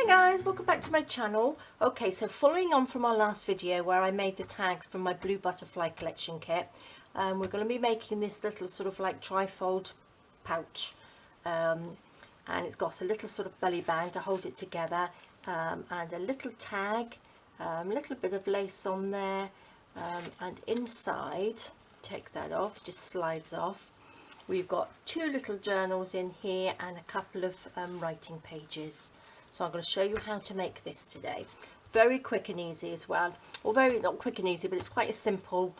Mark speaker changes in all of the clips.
Speaker 1: Hi guys, welcome back to my channel. Okay, so following on from our last video where I made the tags from my blue butterfly collection kit, we're going to be making this little sort of like trifold pouch, and it's got a little sort of belly band to hold it together, and a little tag, a little bit of lace on there, and inside, take that off, just slides off. We've got two little journals in here and a couple of writing pages. So I'm going to show you how to make this today. Very quick and easy as well, or not quick and easy, but it's quite a simple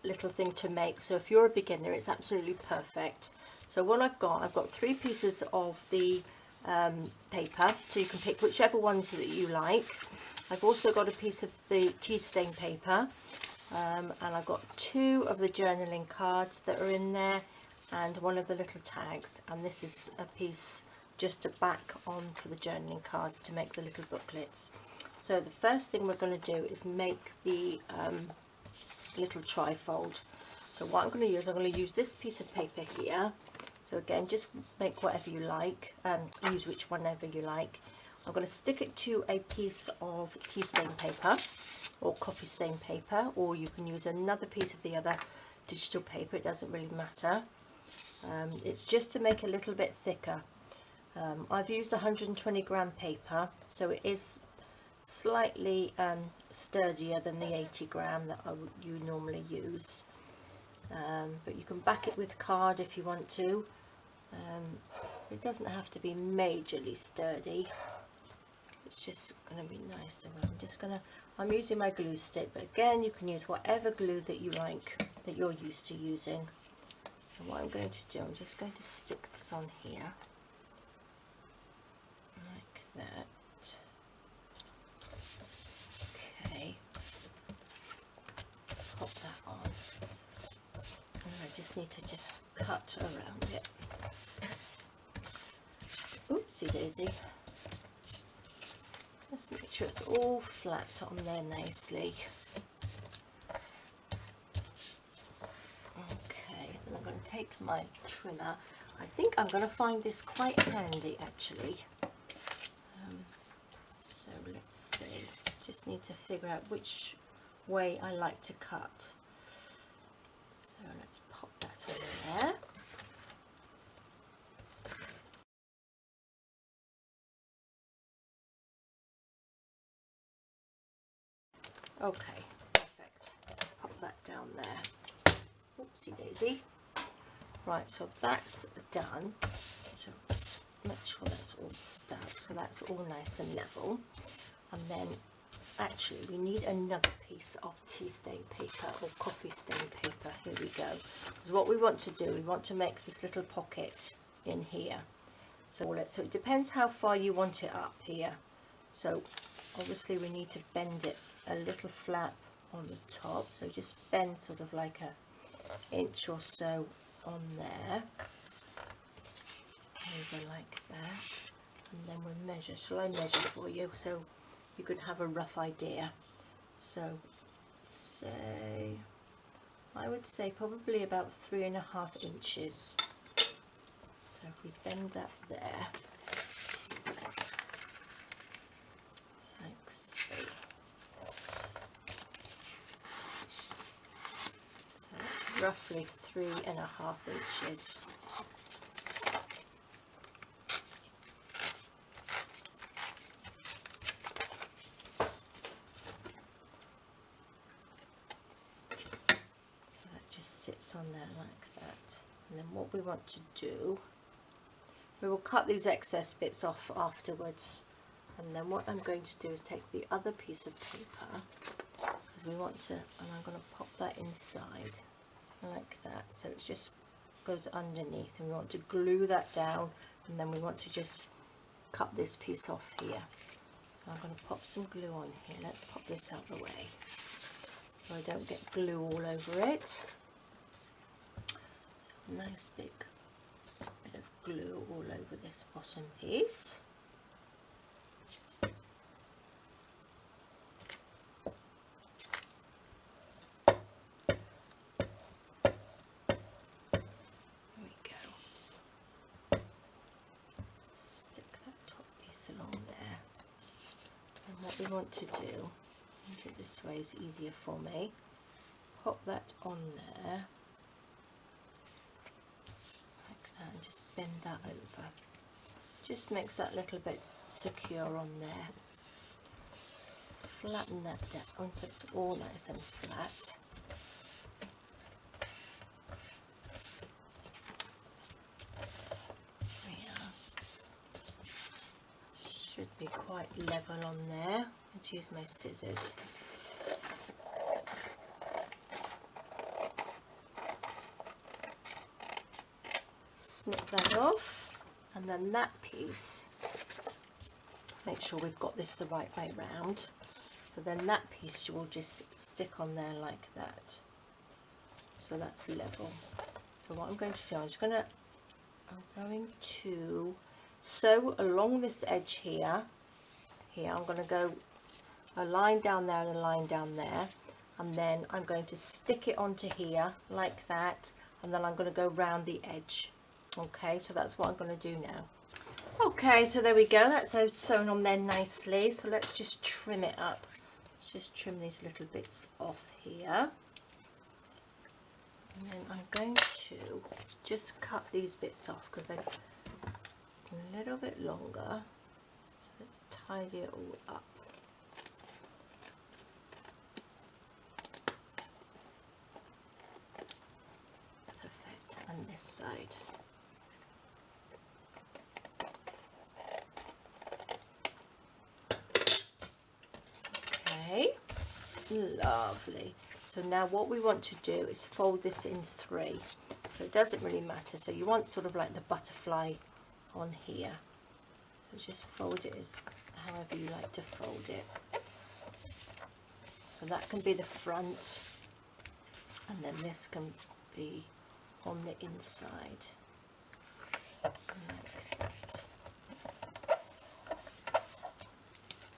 Speaker 1: little thing to make. So if you're a beginner, it's absolutely perfect. So what I've got 3 pieces of the paper, so you can pick whichever ones that you like. I've also got a piece of the tea stain paper, and I've got 2 of the journaling cards that are in there, and 1 of the little tags, and this is a piece just to back on for the journaling cards to make the little booklets. So the first thing we're going to do is make the little trifold. So what I'm going to use, I'm going to use this piece of paper here. So again, just make whatever you like, use which whenever you like. I'm going to stick it to a piece of tea stain paper or coffee stain paper, or you can use another piece of the other digital paper, it doesn't really matter. It's just to make it a little bit thicker. I've used 120 gram paper, so it is slightly sturdier than the 80 gram that you normally use, but you can back it with card if you want to. It doesn't have to be majorly sturdy, it's just going to be nice. I'm using my glue stick, but again you can use whatever glue that you like, that you're used to using. So what I'm going to do, I'm just going to stick this on here like that. Okay, pop that on, and I just need to cut around it. Oopsie daisy. Just make sure it's all flat on there nicely. Okay, then I'm going to take my trimmer. I think I'm going to find this quite handy actually. So let's see, just need to figure out which way I like to cut. So let's pop that on there. Okay, perfect. Pop that down there. Oopsie daisy. Right, so that's done. So let's make sure that's all stuck, so that's all nice and level. And then actually we need another piece of tea stain paper or coffee stain paper. Here we go. Because what we want to do, we want to make this little pocket in here. So it depends how far you want it up here. So obviously we need to bend it a little flap on the top, so just bend sort of like a inch or so on there, over like that, and then we'll measure. Shall I measure for you so you could have a rough idea? So say, I would say probably about 3.5 inches. So if we bend that there, like so. So that's roughly 3.5 inches. Sits on there like that, and then what we want to do, we will cut these excess bits off afterwards, and then what I'm going to do is take the other piece of paper, because we want to, and I'm going to pop that inside like that, so it just goes underneath, and we want to glue that down, and then we want to just cut this piece off here. So I'm going to pop some glue on here. Let's pop this out of the way so I don't get glue all over it. Nice big bit of glue all over this bottom piece. There we go. Stick that top piece along there. we want to do, I'll do it this way, is easier for me. Pop that on there, like that, and just bend that over. Just makes that little bit secure on there. Flatten that down so it's all nice and flat. Should be quite level on there. I'll use my scissors. Snip that off, and then that piece, make sure we've got this the right way round. So then that piece will just stick on there like that. So that's level. So what I'm going to do, I'm going to sew along this edge here. I'm going to go a line down there and a line down there, and then I'm going to stick it onto here like that, and then I'm going to go round the edge. Okay, so that's what I'm going to do now. Okay, so there we go, that's sewn on there nicely. So let's just trim it up. Let's just trim these little bits off here. And then I'm going to just cut these bits off because they're a little bit longer. So let's tidy it all up. Perfect, and this side. Okay, lovely. So now what we want to do is fold this in 3. So it doesn't really matter. So you want sort of like the butterfly on here. So just fold it as however you like to fold it. So that can be the front, and then this can be on the inside. Like that.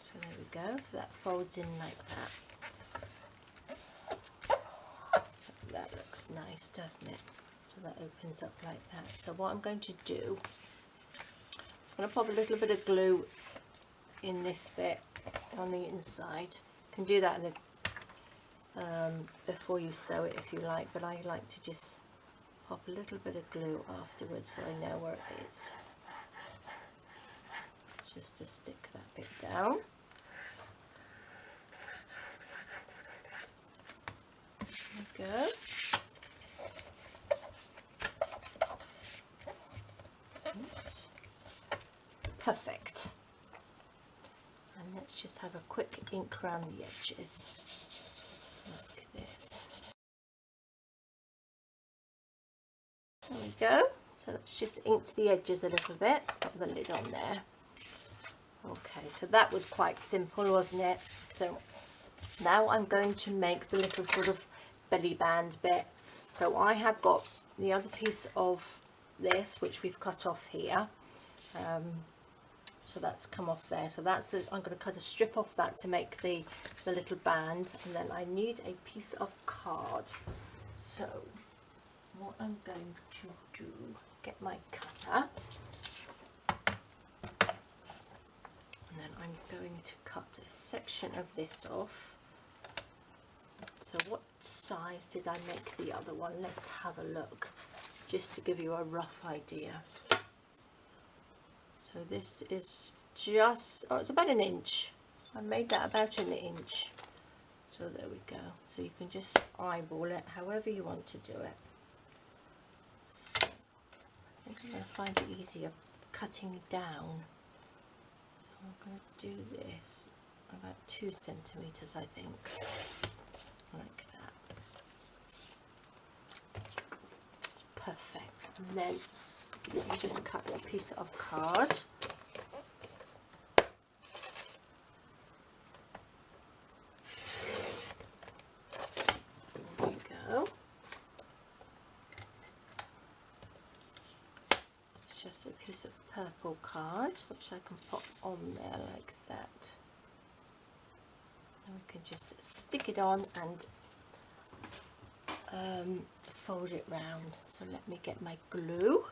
Speaker 1: So there we go. So that folds in like that. That looks nice, doesn't it? So that opens up like that. So what I'm going to do, I'm going to pop a little bit of glue in this bit on the inside. You can do that in the, before you sew it if you like, but I like to just pop a little bit of glue afterwards so I know where it is. Just to stick that bit down. There we go. Oops. Perfect. And let's just have a quick ink around the edges like this. There we go. So let's just ink the edges a little bit. Put the lid on there. Okay, so that was quite simple, wasn't it? So now I'm going to make the little sort of belly band bit. So I have got the other piece of this which we've cut off here. So that's come off there. So that's the, I'm going to cut a strip off that to make the little band, and then I need a piece of card. So what I'm going to do, get my cutter, and then I'm going to cut a section of this off. So what size did I make the other one? Let's have a look, just to give you a rough idea. So this is just, oh, it's about 1 inch. I made that about 1 inch. So there we go. So you can just eyeball it however you want to do it. So I think I'm going to find it easier cutting down. So I'm going to do this about 2 centimeters, I think, like that. Perfect. And then let me just cut a piece of card. There we go. It's just a piece of purple card which I can pop on there like that. And we can just stick it on and fold it round. So let me get my glue.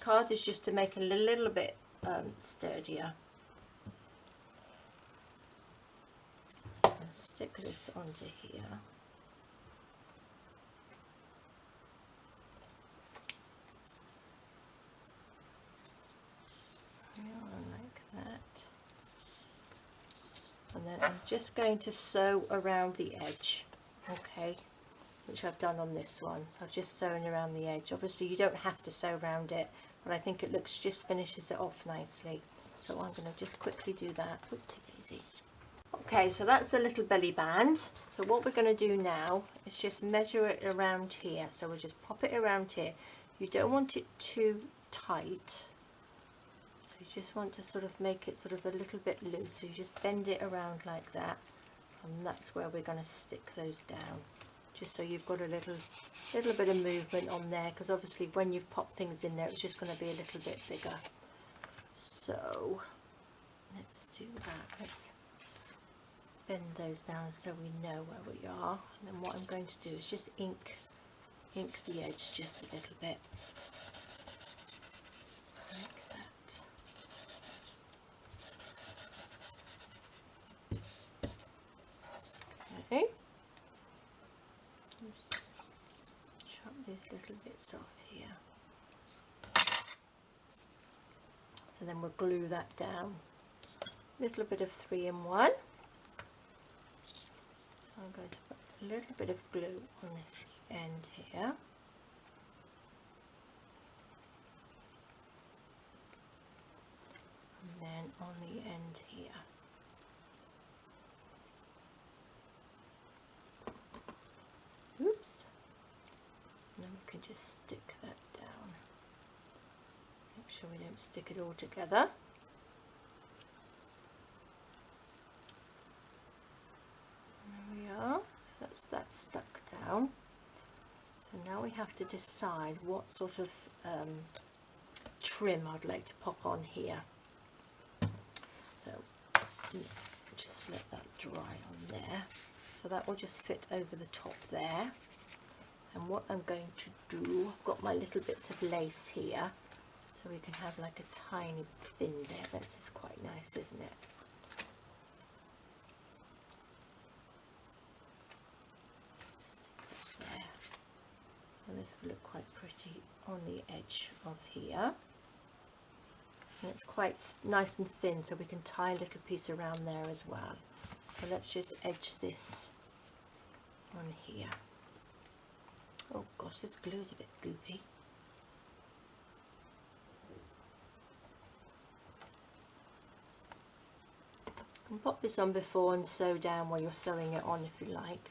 Speaker 1: Card is just to make it a little bit sturdier. stick this onto here. Like that. And then I'm just going to sew around the edge, okay, which I've done on this one. So I've just sewn around the edge. Obviously you don't have to sew around it, but I think it looks, just finishes it off nicely. So I'm going to just quickly do that. Oopsie daisy. Okay, so that's the little belly band. So what we're going to do now is just measure it around here. So we'll just pop it around here. You don't want it too tight. So you just want to sort of make it sort of a little bit loose. So you just bend it around like that. And that's where we're going to stick those down. Just so you've got a little bit of movement on there. Because obviously when you've popped things in there, it's just going to be a little bit bigger. So let's do that. Let's bend those down so we know where we are. And then what I'm going to do is just ink the edge just a little bit. Like that. Okay. Chop these little bits off here. So then we'll glue that down. A little bit of 3-in-1. I'm going to put a little bit of glue on the end here. And then on the end here. Oops. And then we can just stick that down. Make sure we don't stick it all together. So that's stuck down. So now we have to decide what sort of trim I'd like to pop on here. So just let that dry on there. So that will just fit over the top there. And what I'm going to do, I've got my little bits of lace here, so we can have like a tiny thin bit. This is quite nice, isn't it? This will look quite pretty on the edge of here, and it's quite nice and thin, so we can tie a little piece around there as well. So let's just edge this on here. Oh gosh, this glue is a bit goopy. You can pop this on before and sew down while you're sewing it on if you like.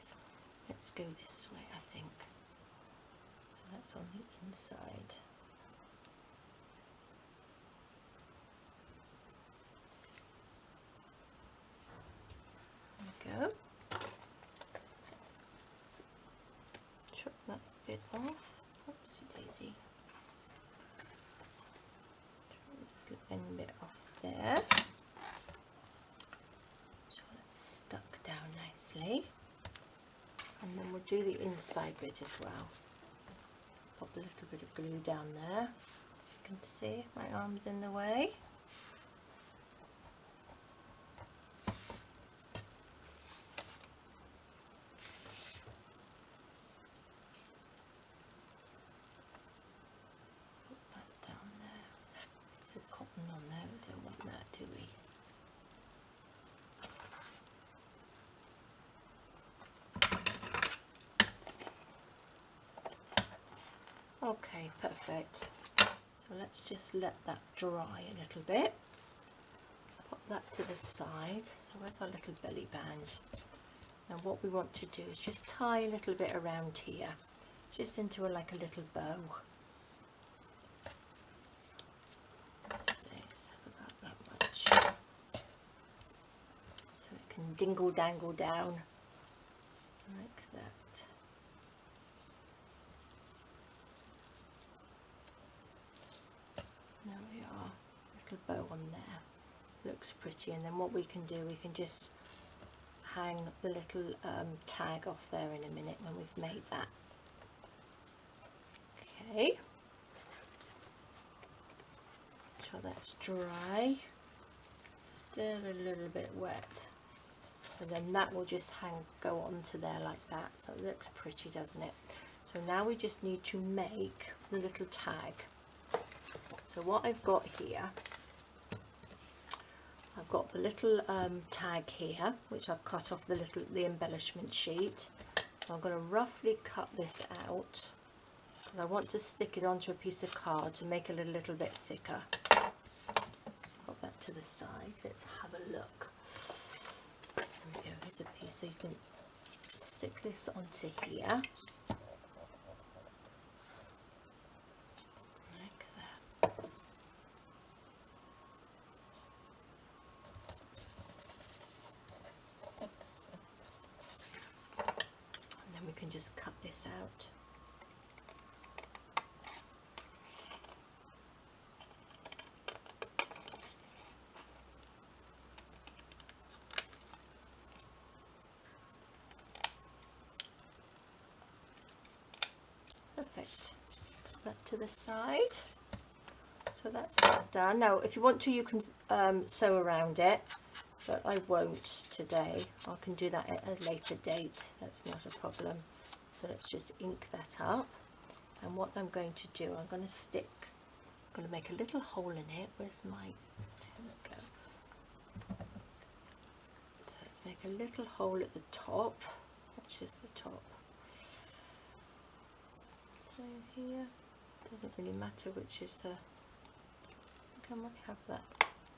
Speaker 1: Let's go this way, I think. That's on the inside. There we go. Chop that bit off. Oopsie daisy. Chop the little end bit off there. So that's stuck down nicely. And then we'll do the inside bit as well. Pop a little bit of glue down there. You can see my arm's in the way. Put that down there. There's a cotton on there, we don't want that, do we? Okay, perfect. So let's just let that dry a little bit. Pop that to the side. So where's our little belly band? Now what we want to do is just tie a little bit around here, just into like a little bow. Let's see, just have about that much. So it can dingle dangle down like that. There we are, little bow on there, looks pretty. And then what we can do, we can just hang the little tag off there in a minute when we've made that. Okay, so that's dry, still a little bit wet. So then that will just go onto there like that. So it looks pretty, doesn't it? So now we just need to make the little tag. So what I've got here, I've got the little tag here, which I've cut off the embellishment sheet. So I'm going to roughly cut this out because I want to stick it onto a piece of card to make it a little bit thicker. Put that to the side. Let's have a look. There we go. Here's a piece, so you can stick this onto here. Just cut this out. Perfect. Put that to the side. So that's that done. Now if you want to, you can sew around it, but I won't today. I can do that at a later date. That's not a problem. So let's just ink that up, and what I'm going to do, I'm going to make a little hole in it. Where's my, there we go. So let's make a little hole at the top, which is the top. So here, doesn't really matter which is the, I think I might have that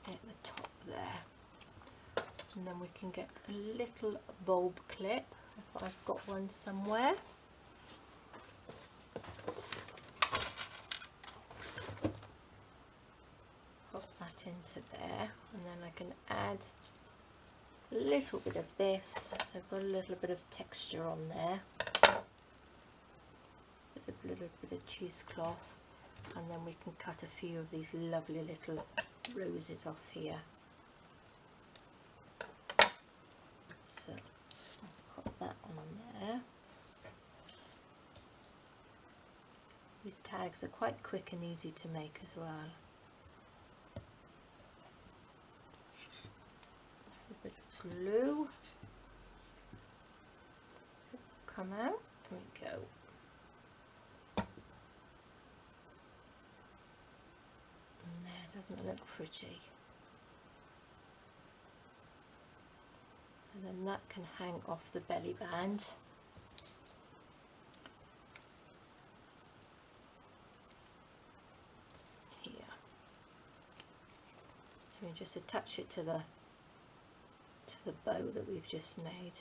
Speaker 1: at the top there. And then we can get a little bulb clip, if I've got one somewhere. Pop that into there, and then I can add a little bit of this, so I've got a little bit of texture on there. A little bit of cheesecloth, and then we can cut a few of these lovely little roses off here. So I'll pop that on there. These tags are quite quick and easy to make as well. A bit of glue. Come out. There we go. And there, doesn't it look pretty? So then that can hang off the belly band. Here. So we just attach it to the bow that we've just made.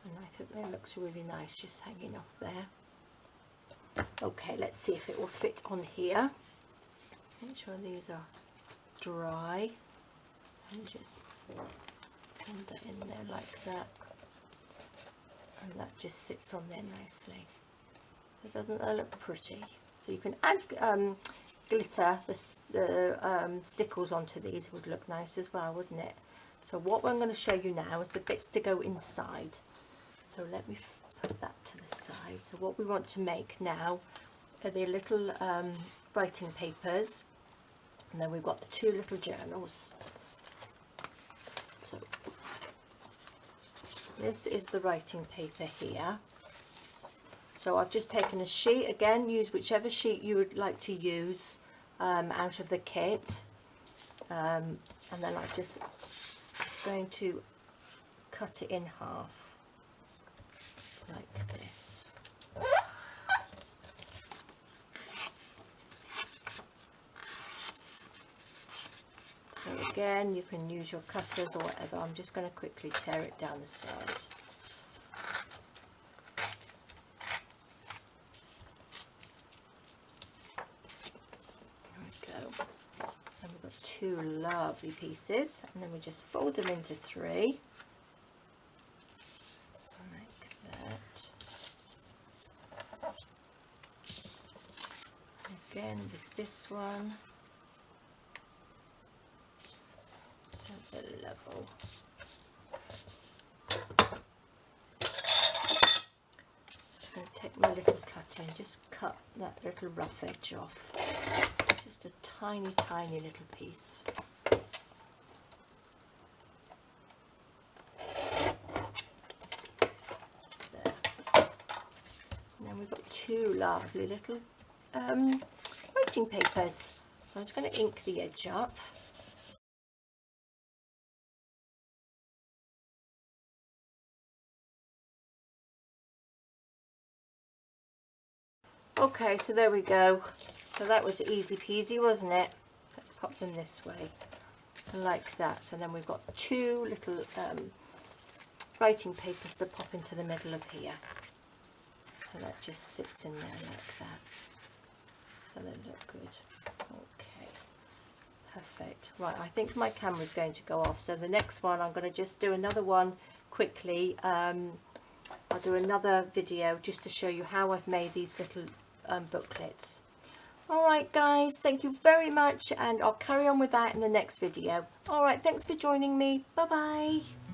Speaker 1: And I think that looks really nice just hanging off there. Okay, let's see if it will fit on here. Make sure these are dry. And just put that in there like that, and that just sits on there nicely. So doesn't that look pretty? So you can add glitter, the stickles onto these would look nice as well, wouldn't it? So what I'm going to show you now is the bits to go inside. So let me put that to the side. So what we want to make now are the little writing papers, and then we've got the two little journals. So this is the writing paper here. So I've just taken a sheet, again use whichever sheet you would like to use out of the kit, and then I'm just going to cut it in half like this. So again, you can use your cutters or whatever. I'm just going to quickly tear it down the side. There we go. And we've got two lovely pieces, and then we just fold them into three. Like that. Again with this one. The level. I'm going to take my little cutter and just cut that little rough edge off. Just a tiny, tiny little piece. And then we've got two lovely little writing papers. I'm just going to ink the edge up. Okay, so there we go. So that was easy peasy, wasn't it? Let's pop them this way, like that. So then we've got two little writing papers to pop into the middle of here. So that just sits in there like that. So they look good. Okay, perfect. Right, I think my camera's going to go off. So the next one, I'm going to just do another one quickly. I'll do another video just to show you how I've made these little booklets. Alright guys, thank you very much, and I'll carry on with that in the next video. Alright, thanks for joining me. Bye bye.